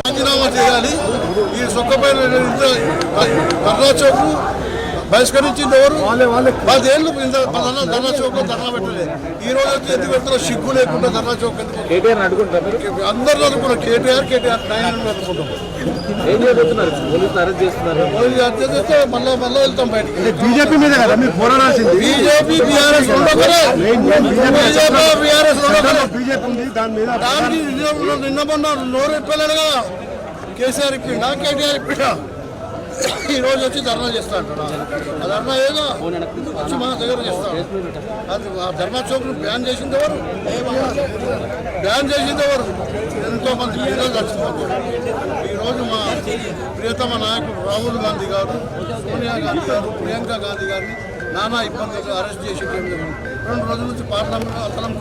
రాజీనామా చేయాలి. ఈ సొక్కపైన ధర్నా చౌక్ బహిష్కరించింది ఎవరు? 10 ఏళ్ళు ధర్నా చౌక్ ధర్నా పెట్టలేదు. ఈ రోజు వచ్చి ఎందుకు పెడతారో సిగ్గు లేకుండా ధర్నా చౌక్ అందరూ అనుకున్నారు. కేటీఆర్ 9 అనుకుంటాం. మళ్ళీ వెళ్తాం బయటికి. బీజేపీ మీద కదా మీరు పోరాడాల్సింది. బీజేపీ బీఆర్ఎస్ నిన్న మొన్న నోరు ఇప్పలేడు కదా. కేసీఆర్ ఇప్పిండా, కేటీఆర్ ఇప్పిండా. ఈ రోజు వచ్చి ధర్నా చేస్తా అంటాడు. ఆ ధర్నా ఏదో వచ్చి మా దగ్గర చేస్తాడు. అది ఆ ధర్నా చౌక్ను బ్యాన్ చేసింది ఎవరు? ఎంతో మంది పిల్లలు చచ్చిపోతారు. ఈరోజు మా ప్రియతమ నాయకుడు రాహుల్ గాంధీ గారు, సోనియా గాంధీ గారు, ప్రియాంక గాంధీ గారిని నానా ఇబ్బందులు అరెస్ట్ చేసి 2 రోజుల నుంచి పార్లమెంట్లో అతలం